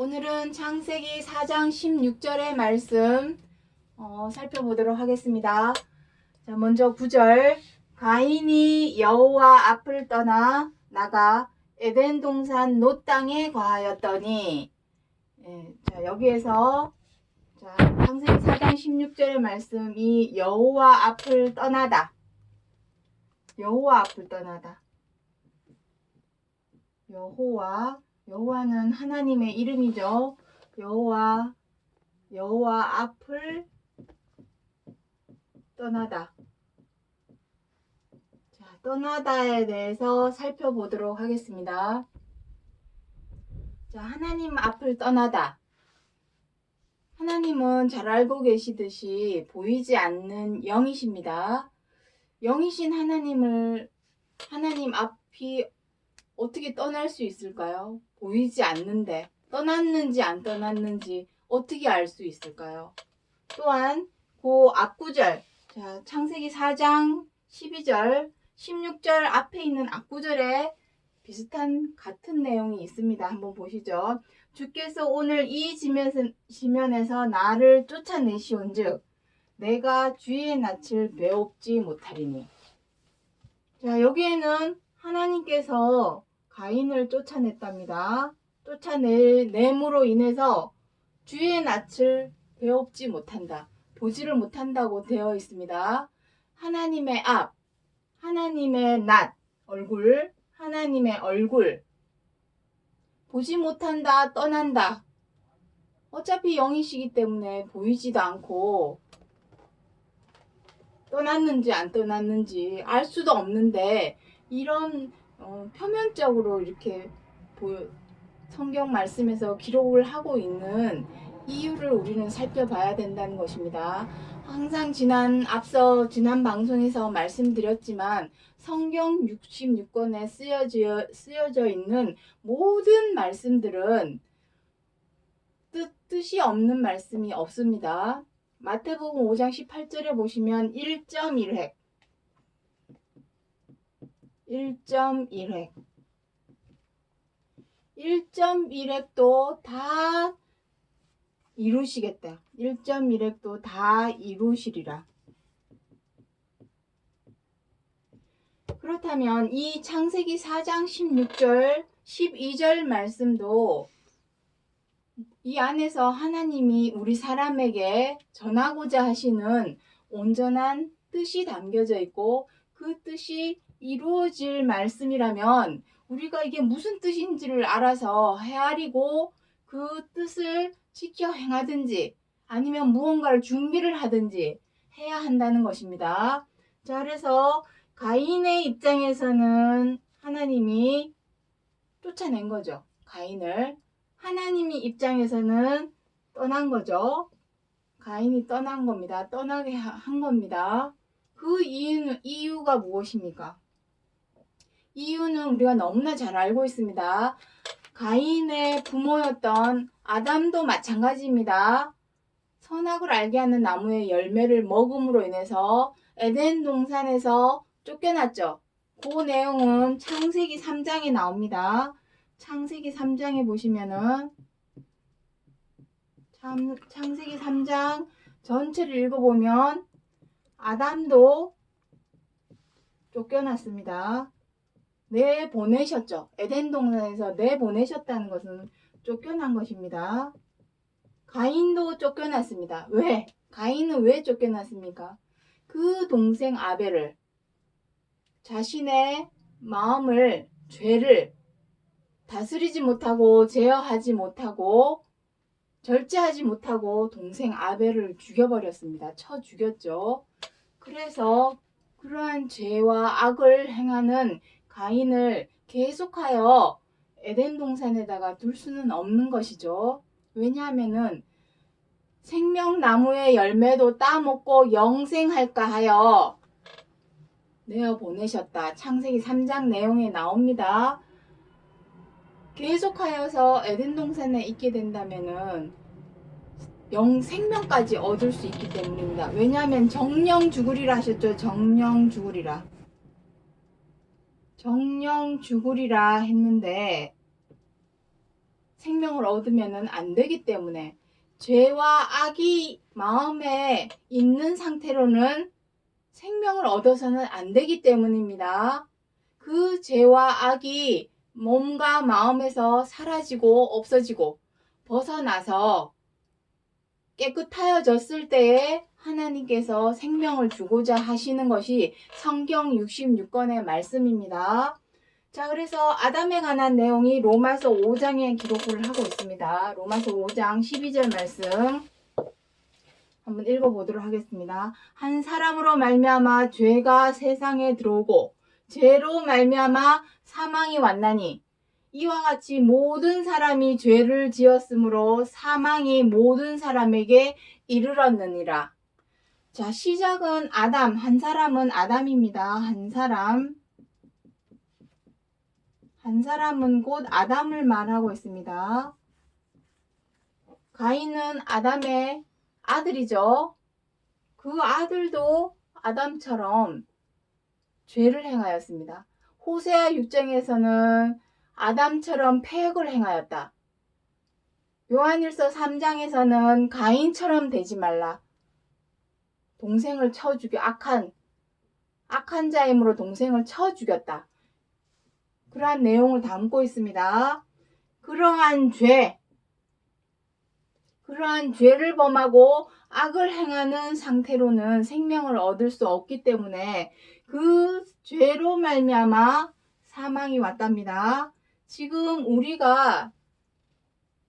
오늘은 창세기 4장 16절의 말씀 살펴보도록 하겠습니다. 자, 먼저 9절. 가인이 여호와 앞을 떠나 나가 에덴 동산 놋 땅에 거하였더니. 자, 여기에서 창세기 4장 16절의 말씀이 여호와 앞을 떠나다. 여호와 앞을 떠나다. 여호와는 하나님의 이름이죠. 여호와 앞을 떠나다. 자, 떠나다에 대해서 살펴보도록 하겠습니다. 자, 하나님 앞을 떠나다. 하나님은 잘 알고 계시듯이 보이지 않는 영이십니다. 영이신 하나님 앞이 어떻게 떠날 수 있을까요? 보이지 않는데 떠났는지 안 떠났는지 어떻게 알 수 있을까요? 또한 그 앞구절, 자, 창세기 4장 12절, 16절 앞에 있는 앞구절에 비슷한 같은 내용이 있습니다. 한번 보시죠. 주께서 오늘 이 지면에서 나를 쫓아내시온즉 내가 주의 낯을 배웁지 못하리니. 자, 여기에는 하나님께서 가인을 쫓아냈답니다. 쫓아냄으로 인해서 주의 낯을 배웁지 못한다. 보지를 못한다고 되어 있습니다. 하나님의 앞, 하나님의 낯, 얼굴, 하나님의 얼굴. 보지 못한다, 떠난다. 어차피 영이시기 때문에 보이지도 않고 떠났는지 안 떠났는지 알 수도 없는데 이런 표면적으로 이렇게 성경 말씀에서 기록을 하고 있는 이유를 우리는 살펴봐야 된다는 것입니다. 항상 지난 방송에서 말씀드렸지만 성경 66권에 쓰여져 있는 모든 말씀들은 뜻이 없는 말씀이 없습니다. 마태복음 5장 18절에 보시면 1.1획 1.1획도 다 이루시겠다. 1.1획도 다 이루시리라. 그렇다면 이 창세기 4장 16절 12절 말씀도 이 안에서 하나님이 우리 사람에게 전하고자 하시는 온전한 뜻이 담겨져 있고 그 뜻이 이루어질 말씀이라면 우리가 이게 무슨 뜻인지를 알아서 헤아리고 그 뜻을 지켜 행하든지 아니면 무언가를 준비를 하든지 해야 한다는 것입니다. 자, 그래서 가인의 입장에서는 하나님이 쫓아낸 거죠. 가인을. 하나님의 입장에서는 떠난 거죠. 가인이 떠난 겁니다. 떠나게 한 겁니다. 그 이유가 무엇입니까? 이유는 우리가 너무나 잘 알고 있습니다. 가인의 부모였던 아담도 마찬가지입니다. 선악을 알게 하는 나무의 열매를 먹음으로 인해서 에덴 동산에서 쫓겨났죠. 그 내용은 창세기 3장에 나옵니다. 창세기 3장에 보시면은 창세기 3장 전체를 읽어보면 아담도 쫓겨났습니다. 내보내셨죠. 에덴 동산에서 내보내셨다는 것은 쫓겨난 것입니다. 가인도 쫓겨났습니다. 왜? 가인은 왜 쫓겨났습니까? 그 동생 아벨을 자신의 마음을, 죄를 다스리지 못하고 제어하지 못하고 절제하지 못하고 동생 아벨을 죽여버렸습니다. 쳐 죽였죠. 그래서 그러한 죄와 악을 행하는 가인을 계속하여 에덴 동산에다가 둘 수는 없는 것이죠. 왜냐하면은 생명나무의 열매도 따먹고 영생할까 하여 내어 보내셨다. 창세기 3장 내용에 나옵니다. 계속하여서 에덴 동산에 있게 된다면은 생명까지 얻을 수 있기 때문입니다. 왜냐하면 정령 죽으리라 하셨죠. 정령 죽으리라 했는데 생명을 얻으면 안 되기 때문에 죄와 악이 마음에 있는 상태로는 생명을 얻어서는 안 되기 때문입니다. 그 죄와 악이 몸과 마음에서 사라지고 없어지고 벗어나서 깨끗하여졌을 때에 하나님께서 생명을 주고자 하시는 것이 성경 66권의 말씀입니다. 자, 그래서 아담에 관한 내용이 로마서 5장에 기록을 하고 있습니다. 로마서 5장 12절 말씀 한번 읽어보도록 하겠습니다. 한 사람으로 말미암아 죄가 세상에 들어오고 죄로 말미암아 사망이 왔나니 이와 같이 모든 사람이 죄를 지었으므로 사망이 모든 사람에게 이르렀느니라. 자, 시작은 아담, 한 사람은 아담입니다. 한 사람은 곧 아담을 말하고 있습니다. 가인은 아담의 아들이죠. 그 아들도 아담처럼 죄를 행하였습니다. 호세아 6장에서는 아담처럼 패역을 행하였다. 요한일서 3장에서는 가인처럼 되지 말라. 동생을 쳐 죽여 악한 자임으로 동생을 쳐 죽였다. 그러한 내용을 담고 있습니다. 그러한 죄를 범하고 악을 행하는 상태로는 생명을 얻을 수 없기 때문에 그 죄로 말미암아 사망이 왔답니다. 지금 우리가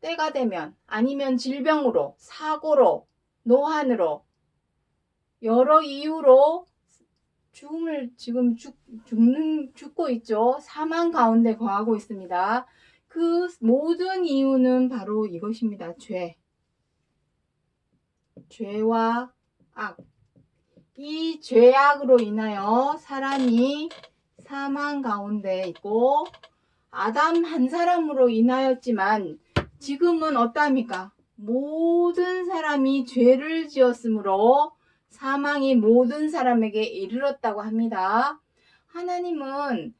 때가 되면 아니면 질병으로, 사고로, 노환으로 여러 이유로 죽고 있죠. 사망 가운데 거하고 있습니다. 그 모든 이유는 바로 이것입니다. 죄와 악. 이 죄악으로 인하여 사람이 사망 가운데 있고 아담 한 사람으로 인하였지만 지금은 어떠합니까? 모든 사람이 죄를 지었으므로 사망이 모든 사람에게 이르렀다고 합니다. 하나님은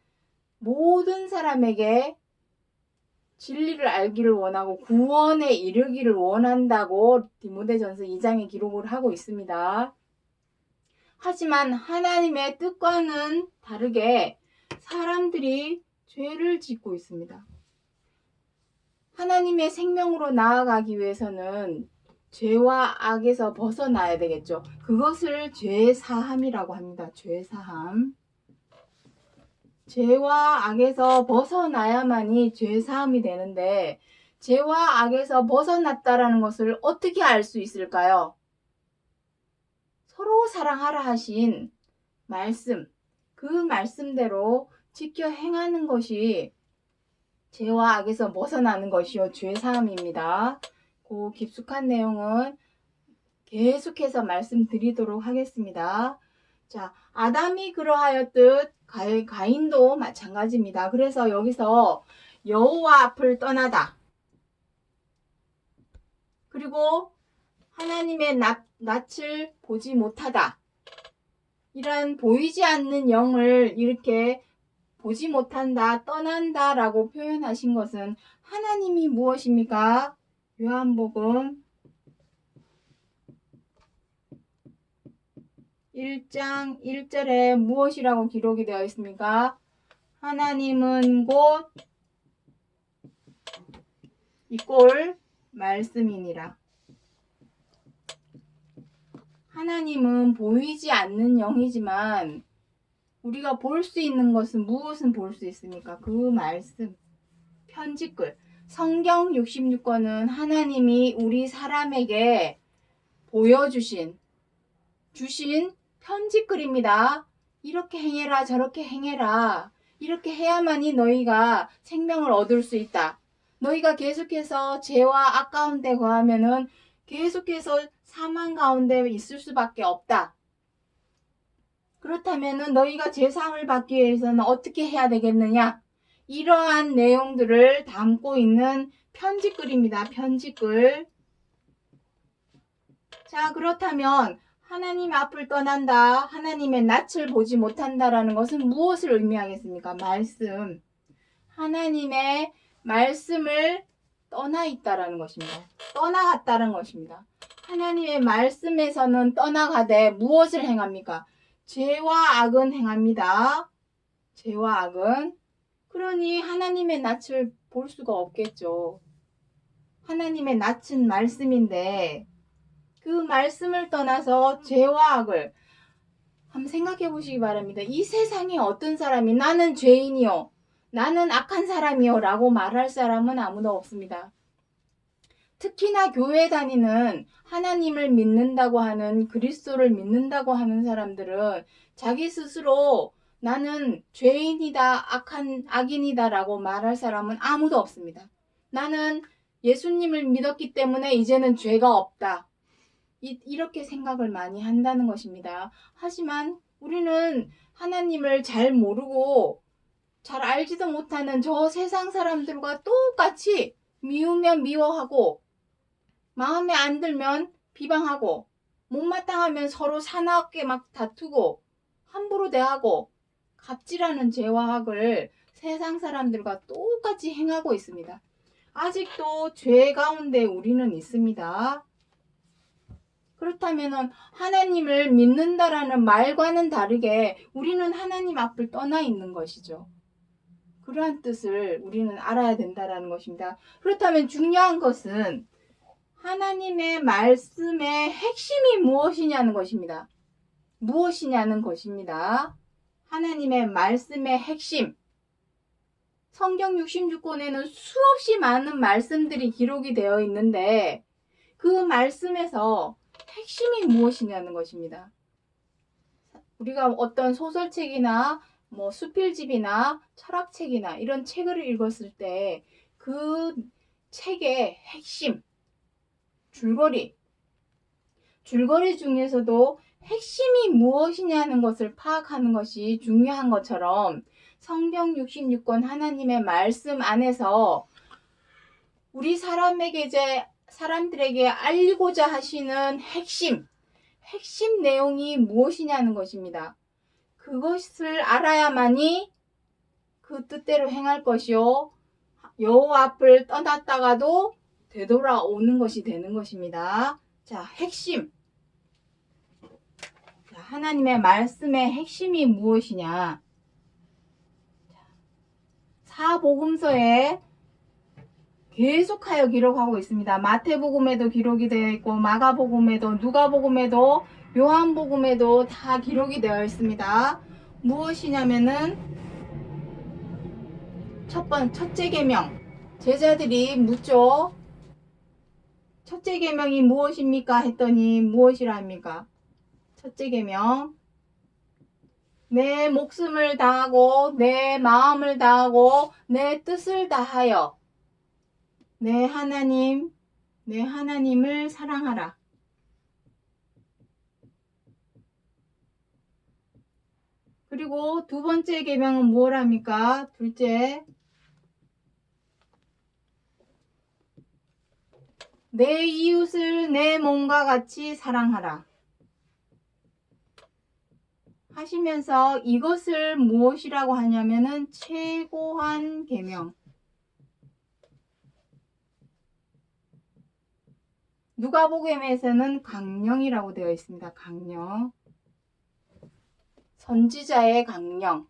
모든 사람에게 진리를 알기를 원하고 구원에 이르기를 원한다고 디모데전서 2장에 기록을 하고 있습니다. 하지만 하나님의 뜻과는 다르게 사람들이 죄를 짓고 있습니다. 하나님의 생명으로 나아가기 위해서는 죄와 악에서 벗어나야 되겠죠. 그것을 죄사함이라고 합니다. 죄사함. 죄와 악에서 벗어나야만이 죄사함이 되는데 죄와 악에서 벗어났다라는 것을 어떻게 알 수 있을까요? 서로 사랑하라 하신 말씀, 그 말씀대로 지켜 행하는 것이 죄와 악에서 벗어나는 것이요 죄사함입니다. 그 깊숙한 내용은 계속해서 말씀드리도록 하겠습니다. 자, 아담이 그러하였듯 가인도 마찬가지입니다. 그래서 여기서 여호와 앞을 떠나다. 그리고 하나님의 낯을 보지 못하다. 이런 보이지 않는 영을 이렇게 보지 못한다, 떠난다 라고 표현하신 것은 하나님이 무엇입니까? 요한복음 1장 1절에 무엇이라고 기록이 되어 있습니까? 하나님은 곧 이꼴 말씀이니라. 하나님은 보이지 않는 영이지만 우리가 볼 수 있는 것은 무엇은 볼 수 있습니까? 그 말씀, 편지글. 성경 66권은 하나님이 우리 사람에게 주신 편지글입니다. 이렇게 행해라, 저렇게 행해라. 이렇게 해야만이 너희가 생명을 얻을 수 있다. 너희가 계속해서 죄와 악 가운데 거하면은 계속해서 사망 가운데 있을 수밖에 없다. 그렇다면은 너희가 제사함을 받기 위해서는 어떻게 해야 되겠느냐? 이러한 내용들을 담고 있는 편지글입니다. 편지글. 자, 그렇다면 하나님 앞을 떠난다, 하나님의 낯을 보지 못한다라는 것은 무엇을 의미하겠습니까? 말씀. 하나님의 말씀을 떠나 있다라는 것입니다. 떠나갔다는 것입니다. 하나님의 말씀에서는 떠나가되 무엇을 행합니까? 죄와 악은 행합니다. 죄와 악은. 그러니 하나님의 낯을 볼 수가 없겠죠. 하나님의 낯은 말씀인데 그 말씀을 떠나서 죄와 악을 한번 생각해 보시기 바랍니다. 이 세상에 어떤 사람이 나는 죄인이요, 나는 악한 사람이요 라고 말할 사람은 아무도 없습니다. 특히나 교회 다니는 하나님을 믿는다고 하는, 그리스도를 믿는다고 하는 사람들은 자기 스스로 나는 죄인이다, 악인이다 라고 말할 사람은 아무도 없습니다. 나는 예수님을 믿었기 때문에 이제는 죄가 없다, 이렇게 생각을 많이 한다는 것입니다. 하지만 우리는 하나님을 잘 모르고 잘 알지도 못하는 저 세상 사람들과 똑같이 미우면 미워하고 마음에 안 들면 비방하고 못마땅하면 서로 사납게 막 다투고 함부로 대하고 갑질하는 죄와 악을 세상 사람들과 똑같이 행하고 있습니다. 아직도 죄 가운데 우리는 있습니다. 그렇다면 하나님을 믿는다라는 말과는 다르게 우리는 하나님 앞을 떠나 있는 것이죠. 그러한 뜻을 우리는 알아야 된다는 것입니다. 그렇다면 중요한 것은 하나님의 말씀의 핵심이 무엇이냐는 것입니다. 무엇이냐는 것입니다. 하나님의 말씀의 핵심. 성경 66권에는 수없이 많은 말씀들이 기록이 되어 있는데 그 말씀에서 핵심이 무엇이냐는 것입니다. 우리가 어떤 소설책이나 수필집이나 철학책이나 이런 책을 읽었을 때 그 책의 핵심, 줄거리 중에서도 핵심이 무엇이냐는 것을 파악하는 것이 중요한 것처럼 성경 66권 하나님의 말씀 안에서 우리 사람들에게 알리고자 하시는 핵심 내용이 무엇이냐는 것입니다. 그것을 알아야만이 그 뜻대로 행할 것이요, 여호와 앞을 떠났다가도 되돌아오는 것이 되는 것입니다. 자, 핵심. 하나님의 말씀의 핵심이 무엇이냐? 사복음서에 계속하여 기록하고 있습니다. 마태복음에도 기록이 되어 있고 마가복음에도, 누가복음에도, 요한복음에도 다 기록이 되어 있습니다. 무엇이냐면은 첫째 계명. 제자들이 묻죠. 첫째 계명이 무엇입니까? 했더니 무엇이라 합니까? 첫째 계명. 내 목숨을 다하고 내 마음을 다하고 내 뜻을 다하여 내 하나님을 사랑하라. 그리고 두 번째 계명은 무엇합니까? 둘째, 내 이웃을 내 몸과 같이 사랑하라 하시면서 이것을 무엇이라고 하냐면은 최고한 계명. 누가복음에서는 강령이라고 되어 있습니다. 강령. 선지자의 강령.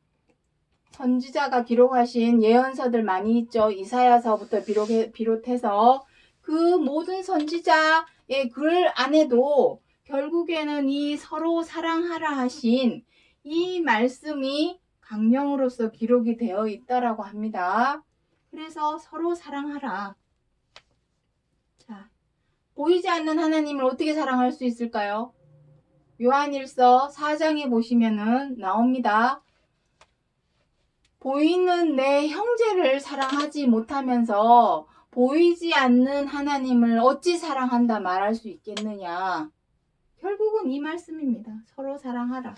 선지자가 기록하신 예언서들 많이 있죠. 이사야서부터 비롯해서 그 모든 선지자의 글 안에도 결국에는 이 서로 사랑하라 하신 이 말씀이 강령으로서 기록이 되어 있다라고 합니다. 그래서 서로 사랑하라. 자, 보이지 않는 하나님을 어떻게 사랑할 수 있을까요? 요한일서 4장에 보시면은 나옵니다. 보이는 내 형제를 사랑하지 못하면서 보이지 않는 하나님을 어찌 사랑한다 말할 수 있겠느냐. 결국은 이 말씀입니다. 서로 사랑하라.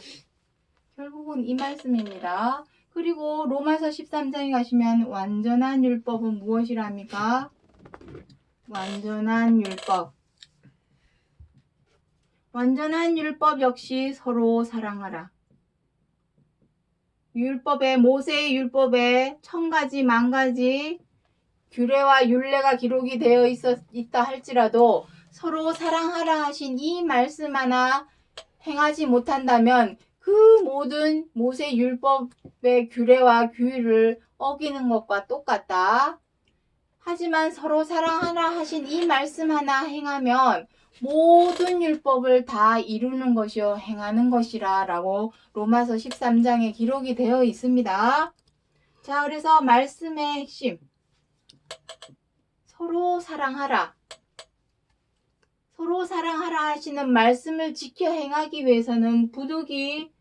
결국은 이 말씀입니다. 그리고 로마서 13장에 가시면 완전한 율법은 무엇이라 합니까? 완전한 율법. 완전한 율법 역시 서로 사랑하라. 모세의 율법에 1000가지, 10,000가지 규례와 율례가 기록이 되어 있다 할지라도 서로 사랑하라 하신 이 말씀 하나 행하지 못한다면 그 모든 모세 율법의 규례와 규율을 어기는 것과 똑같다. 하지만 서로 사랑하라 하신 이 말씀 하나 행하면 모든 율법을 다 이루는 것이요 행하는 것이라 라고 로마서 13장에 기록이 되어 있습니다. 자, 그래서 말씀의 핵심, 서로 사랑하라. 서로 사랑하라 하시는 말씀을 지켜 행하기 위해서는 부득이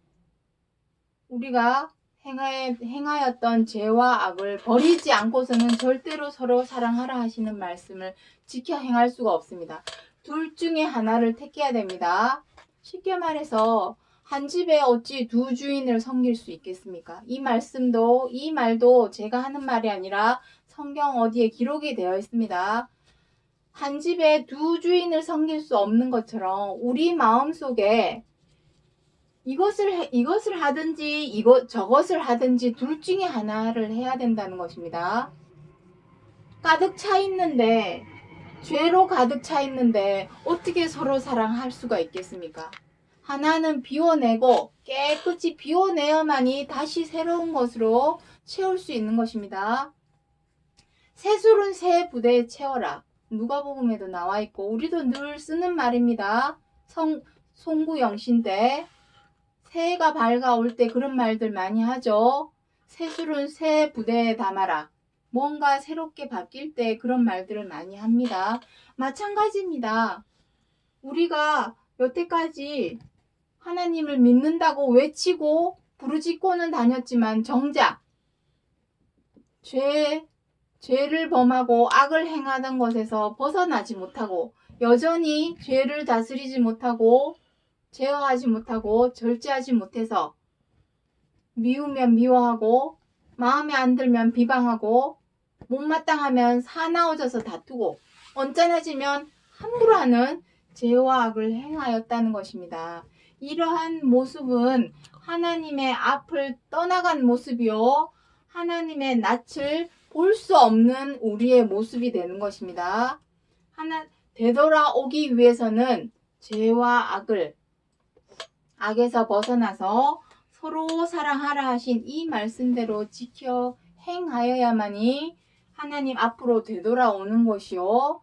우리가 행하였던 죄와 악을 버리지 않고서는 절대로 서로 사랑하라 하시는 말씀을 지켜 행할 수가 없습니다. 둘 중에 하나를 택해야 됩니다. 쉽게 말해서 한 집에 어찌 두 주인을 섬길 수 있겠습니까? 이 말도 제가 하는 말이 아니라 성경 어디에 기록이 되어 있습니다. 한 집에 두 주인을 섬길 수 없는 것처럼 우리 마음속에 이것을 하든지 저것을 하든지 둘 중에 하나를 해야 된다는 것입니다. 가득 차 있는데, 죄로 가득 차 있는데 어떻게 서로 사랑할 수가 있겠습니까? 하나는 비워내고 깨끗이 비워내야만이 다시 새로운 것으로 채울 수 있는 것입니다. 새술은 새 부대에 채워라. 누가복음에도 나와 있고 우리도 늘 쓰는 말입니다. 송구영신 때 새해가 밝아올 때 그런 말들 많이 하죠. 새술은 새 부대에 담아라. 뭔가 새롭게 바뀔 때 그런 말들을 많이 합니다. 마찬가지입니다. 우리가 여태까지 하나님을 믿는다고 외치고 부르짖고는 다녔지만 정작 죄를 범하고 악을 행하던 것에서 벗어나지 못하고 여전히 죄를 다스리지 못하고 제어하지 못하고 절제하지 못해서 미우면 미워하고 마음에 안 들면 비방하고 못마땅하면 사나워져서 다투고 언짢아지면 함부로 하는 죄와 악을 행하였다는 것입니다. 이러한 모습은 하나님의 앞을 떠나간 모습이요 하나님의 낯을 볼 수 없는 우리의 모습이 되는 것입니다. 되돌아오기 위해서는 죄와 악에서 벗어나서 서로 사랑하라 하신 이 말씀대로 지켜 행하여야만이 하나님 앞으로 되돌아오는 것이요.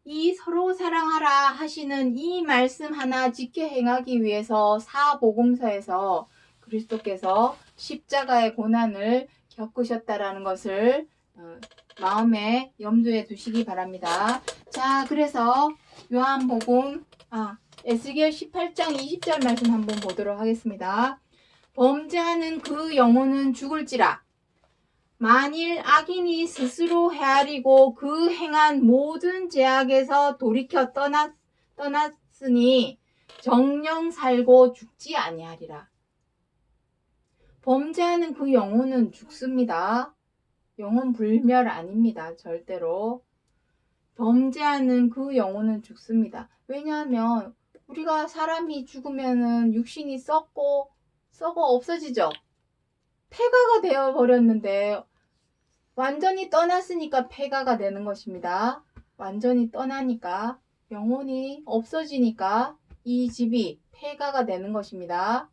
이 서로 사랑하라 하시는 이 말씀 하나 지켜 행하기 위해서 사복음서에서 그리스도께서 십자가의 고난을 겪으셨다라는 것을 마음에 염두에 두시기 바랍니다. 자, 그래서 에스겔 18장 20절 말씀 한번 보도록 하겠습니다. 범죄하는 그 영혼은 죽을지라. 만일 악인이 스스로 헤아리고 그 행한 모든 죄악에서 돌이켜 떠났으니 정령 살고 죽지 아니하리라. 범죄하는 그 영혼은 죽습니다. 영혼 불멸 아닙니다. 절대로. 범죄하는 그 영혼은 죽습니다. 왜냐하면 우리가 사람이 죽으면은 육신이 썩어 없어지죠. 폐가가 되어 버렸는데 완전히 떠났으니까 폐가가 되는 것입니다. 완전히 떠나니까 영혼이 없어지니까 이 집이 폐가가 되는 것입니다.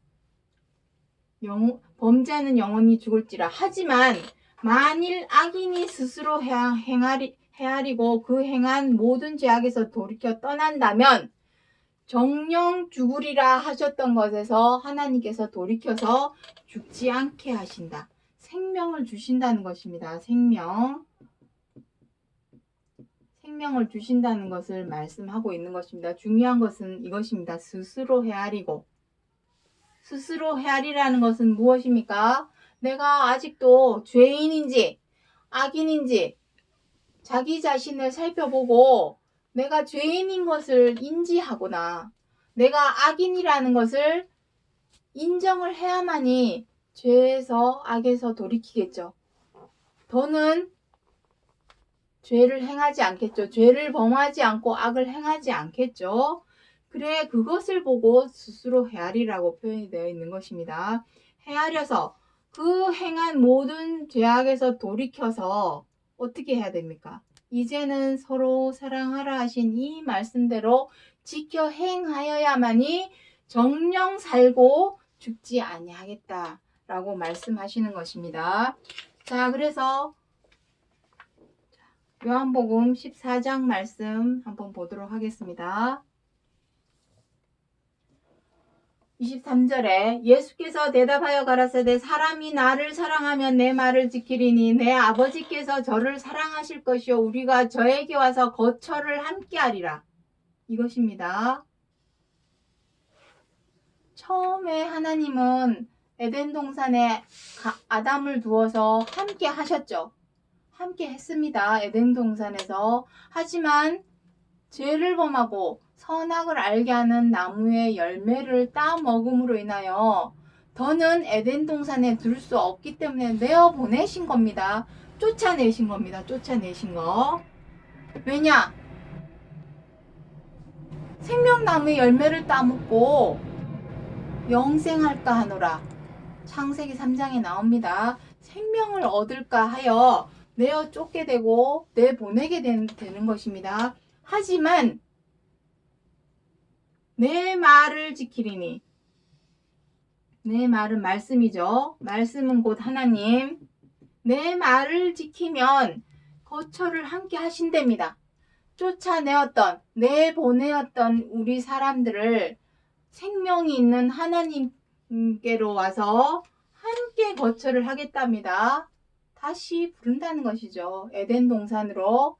범죄하는 영혼이 죽을지라. 하지만 만일 악인이 스스로 헤아리고 그 행한 모든 죄악에서 돌이켜 떠난다면 정령 죽으리라 하셨던 것에서 하나님께서 돌이켜서 죽지 않게 하신다. 생명을 주신다는 것입니다. 생명을 주신다는 것을 말씀하고 있는 것입니다. 중요한 것은 이것입니다. 스스로 헤아리라는 것은 무엇입니까? 내가 아직도 죄인인지 악인인지 자기 자신을 살펴보고 내가 죄인인 것을 인지하거나 내가 악인이라는 것을 인정을 해야만이 죄에서 악에서 돌이키겠죠. 더는 죄를 행하지 않겠죠. 죄를 범하지 않고 악을 행하지 않겠죠. 그래, 그것을 보고 스스로 헤아리라고 표현이 되어 있는 것입니다. 헤아려서 그 행한 모든 죄악에서 돌이켜서 어떻게 해야 됩니까? 이제는 서로 사랑하라 하신 이 말씀대로 지켜 행하여야만이 정령 살고 죽지 아니하겠다 라고 말씀하시는 것입니다. 자, 그래서 요한복음 14장 말씀 한번 보도록 하겠습니다. 23절에 예수께서 대답하여 가라사대 사람이 나를 사랑하면 내 말을 지키리니 내 아버지께서 저를 사랑하실 것이요 우리가 저에게 와서 거처를 함께하리라. 이것입니다. 처음에 하나님은 에덴 동산에 아담을 두어서 함께 하셨죠. 함께 했습니다. 에덴 동산에서. 하지만 죄를 범하고 선악을 알게 하는 나무의 열매를 따 먹음으로 인하여 더는 에덴 동산에 둘 수 없기 때문에 내어 보내신 겁니다. 쫓아내신 겁니다. 쫓아내신 거. 왜냐? 생명나무의 열매를 따먹고 영생할까 하노라. 창세기 3장에 나옵니다. 생명을 얻을까 하여 내어 쫓게 되고 내보내게 되는 것입니다. 하지만 내 말을 지키리니, 내 말은 말씀이죠. 말씀은 곧 하나님. 내 말을 지키면 거처를 함께 하신답니다. 쫓아내었던, 내보내었던 우리 사람들을 생명이 있는 하나님께로 와서 함께 거처를 하겠답니다. 다시 부른다는 것이죠. 에덴 동산으로.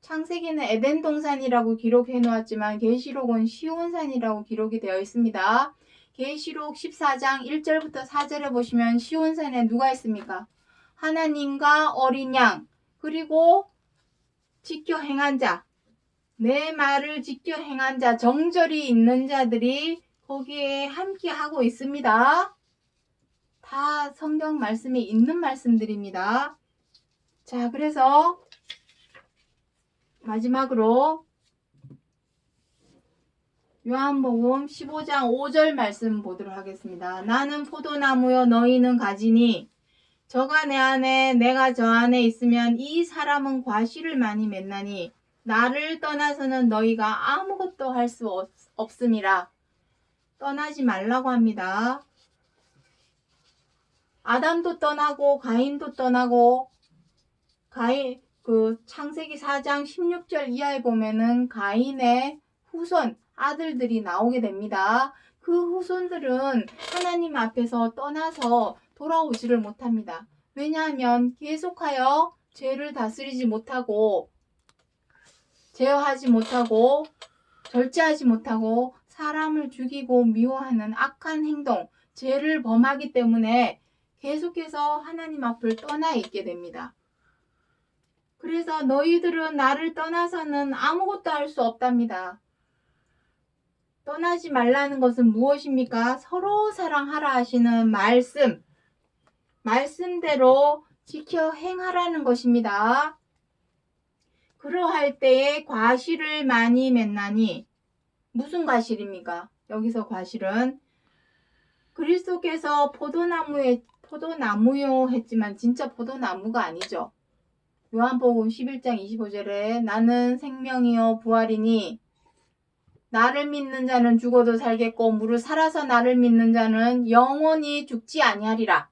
창세기는 에덴 동산이라고 기록해 놓았지만 계시록은 시온산이라고 기록이 되어 있습니다. 계시록 14장 1절부터 4절에 보시면 시온산에 누가 있습니까? 하나님과 어린 양, 그리고 지켜 행한 자, 내 말을 지켜 행한 자, 정절이 있는 자들이 거기에 함께 하고 있습니다. 다 성경 말씀에 있는 말씀들입니다. 자, 그래서 마지막으로 요한복음 15장 5절 말씀 보도록 하겠습니다. 나는 포도나무요 너희는 가지니 저가 내 안에 내가 저 안에 있으면 이 사람은 과실을 많이 맺나니 나를 떠나서는 너희가 아무것도 할 수 없음이라. 떠나지 말라고 합니다. 아담도 떠나고 가인도 떠나고 창세기 4장 16절 이하에 보면은 가인의 후손 아들들이 나오게 됩니다. 그 후손들은 하나님 앞에서 떠나서 돌아오지를 못합니다. 왜냐하면 계속하여 죄를 다스리지 못하고 제어하지 못하고 절제하지 못하고 사람을 죽이고 미워하는 악한 행동, 죄를 범하기 때문에 계속해서 하나님 앞을 떠나 있게 됩니다. 그래서 너희들은 나를 떠나서는 아무것도 할 수 없답니다. 떠나지 말라는 것은 무엇입니까? 서로 사랑하라 하시는 말씀대로 지켜 행하라는 것입니다. 그러할 때에 과실을 많이 맺나니, 무슨 과실입니까? 여기서 과실은 그리스도께서 포도나무요 했지만 진짜 포도나무가 아니죠. 요한복음 11장 25절에 나는 생명이요 부활이니 나를 믿는 자는 죽어도 살겠고 무릇 살아서 나를 믿는 자는 영원히 죽지 아니하리라.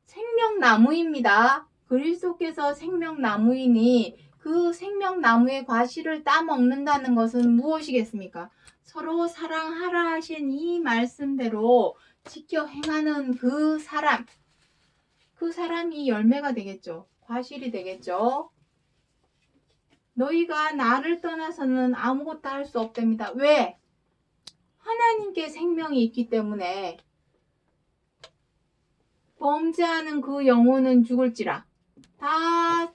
생명나무입니다. 그리스도께서 생명나무이니 그 생명나무의 과실을 따먹는다는 것은 무엇이겠습니까? 서로 사랑하라 하신 이 말씀대로 지켜 행하는 그 사람이 열매가 되겠죠. 과실이 되겠죠. 너희가 나를 떠나서는 아무것도 할 수 없답니다. 왜? 하나님께 생명이 있기 때문에. 범죄하는 그 영혼은 죽을지라. 다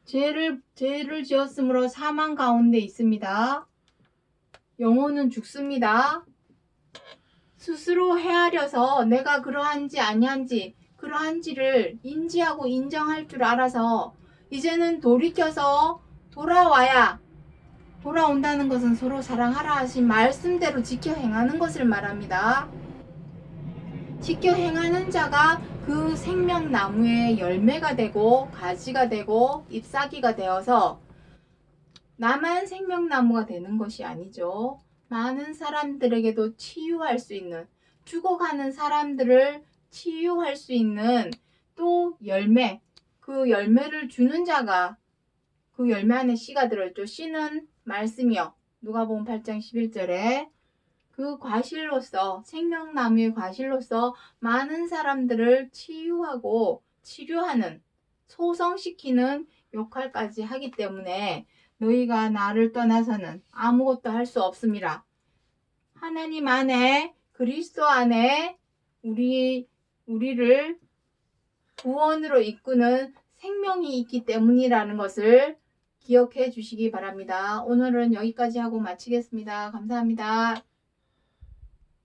죄를 지었으므로 사망 가운데 있습니다. 영혼은 죽습니다. 스스로 헤아려서 내가 그러한지 아니한지 그러한지를 인지하고 인정할 줄 알아서 이제는 돌이켜서 돌아온다는 것은 서로 사랑하라 하신 말씀대로 지켜 행하는 것을 말합니다. 지켜 행하는 자가 그 생명나무의 열매가 되고 가지가 되고 잎사귀가 되어서 나만 생명나무가 되는 것이 아니죠. 많은 사람들에게도 치유할 수 있는, 죽어가는 사람들을 치유할 수 있는 또 열매, 그 열매를 주는 자가 그 열매 안에 씨가 들어있죠. 씨는 말씀이요. 누가복음 8장 11절에 그 과실로서, 생명나무의 과실로서 많은 사람들을 치유하고 치료하는, 소성시키는 역할까지 하기 때문에 너희가 나를 떠나서는 아무것도 할 수 없음이라. 하나님 안에, 그리스도 안에 우리를 구원으로 이끄는 생명이 있기 때문이라는 것을 기억해 주시기 바랍니다. 오늘은 여기까지 하고 마치겠습니다. 감사합니다.